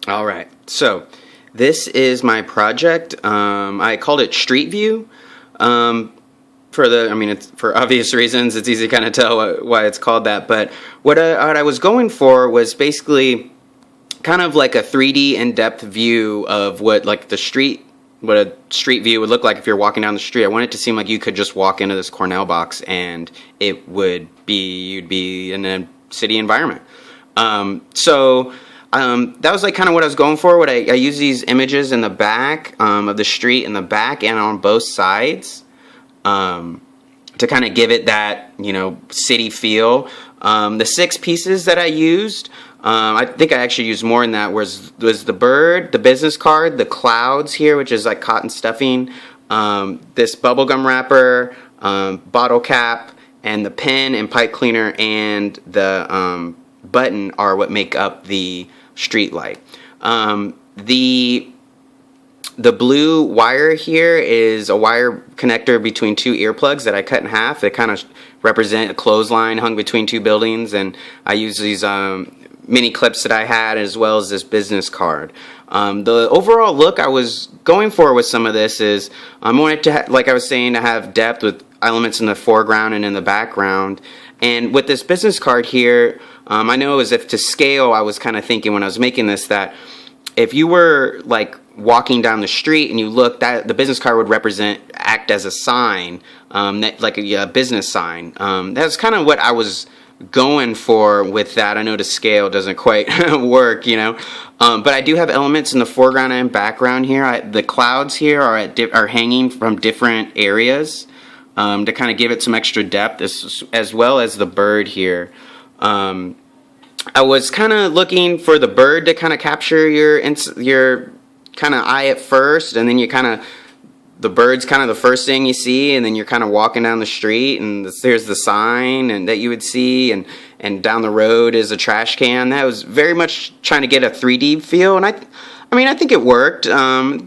All right, so this is my project. I called it Street View. It's for obvious reasons. It's easy to kind of tell why it's called that. But what I was going for was basically kind of like a 3D in-depth view of what a street view would look like if you're walking down the street. I want it to seem like you could just walk into this Cornell box and you'd be in a city environment. That was like kind of what I was going for. I use these images in the back of the street in the back and on both sides to kind of give it that, city feel. The 6 pieces that I used, I think I actually used more than that, was the bird, the business card, the clouds here, which is like cotton stuffing, this bubblegum wrapper, bottle cap, and the pen and pipe cleaner and the button are what make up the street light. The blue wire here is a wire connector between 2 earplugs that I cut in half. They kind of represent a clothesline hung between 2 buildings, and I use these mini clips that I had as well as this business card. The overall look I was going for with some of this is I wanted to, like I was saying, to have depth with elements in the foreground and in the background. And with this business card here, I know as if to scale, I was kind of thinking when I was making this that if you were like walking down the street and you look, that the business card would act as a sign, like a business sign. That's kind of what I was going for with that. I know the scale doesn't quite work, but I do have elements in the foreground and background here. The clouds here are hanging from different areas to kind of give it some extra depth, as well as the bird here. I was kind of looking for the bird to kind of capture your kind of eye at first, and then the bird's kind of the first thing you see, and then you're kind of walking down the street, and there's the sign and that you would see, and down the road is a trash can. That was very much trying to get a 3D feel, and I think it worked. I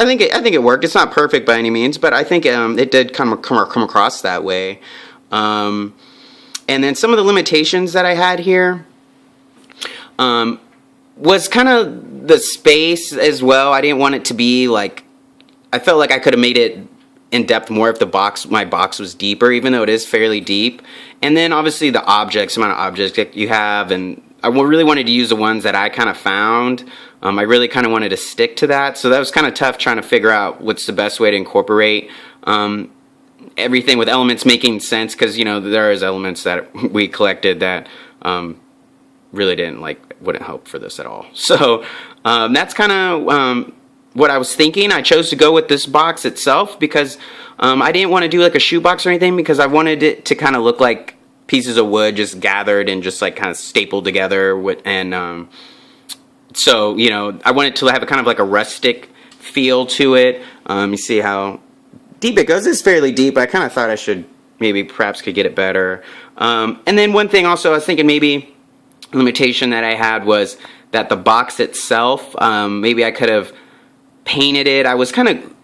think it worked. It's not perfect by any means, but I think it did come across that way. And then some of the limitations that I had here was kind of the space as well. I didn't want it to be like, I felt like I could have made it in depth more if my box was deeper, even though it is fairly deep. And then obviously the amount of objects that you have, and I really wanted to use the ones that I kind of found. I really kind of wanted to stick to that, so that was kind of tough trying to figure out what's the best way to incorporate everything with elements making sense, because there is elements that we collected that really wouldn't help for this at all. So that's kind of what I was thinking. I chose to go with this box itself because I didn't want to do like a shoebox or anything, because I wanted it to kind of look like pieces of wood just gathered and just like kind of stapled together so I wanted to have a kind of like a rustic feel to it. You see how deep it goes. It's fairly deep. I kind of thought I should perhaps could get it better. And then one thing also I was thinking maybe a limitation that I had was that the box itself, maybe I could have painted it. I was kind of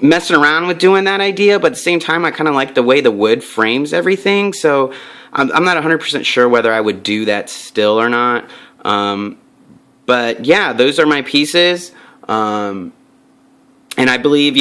messing around with doing that idea, but at the same time I kind of like the way the wood frames everything, so I'm not 100% sure whether I would do that still or not. But yeah, those are my pieces, and I believe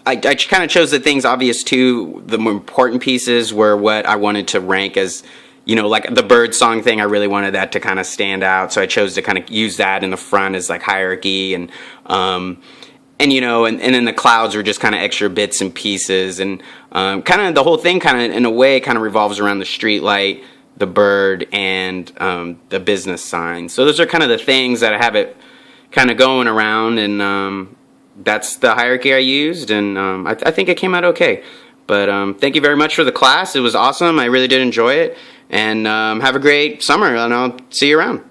I kind of chose the things obvious too. The more important pieces were what I wanted to rank as, like the bird song thing. I really wanted that to kind of stand out, so I chose to kind of use that in the front as like hierarchy, and then the clouds were just kind of extra bits and pieces, and kind of the whole thing kind of in a way kind of revolves around the street light, the bird, and the business sign. So those are kind of the things that I have it kind of going around, and that's the hierarchy I used, and I think it came out okay. But thank you very much for the class. It was awesome. I really did enjoy it, and have a great summer, and I'll see you around.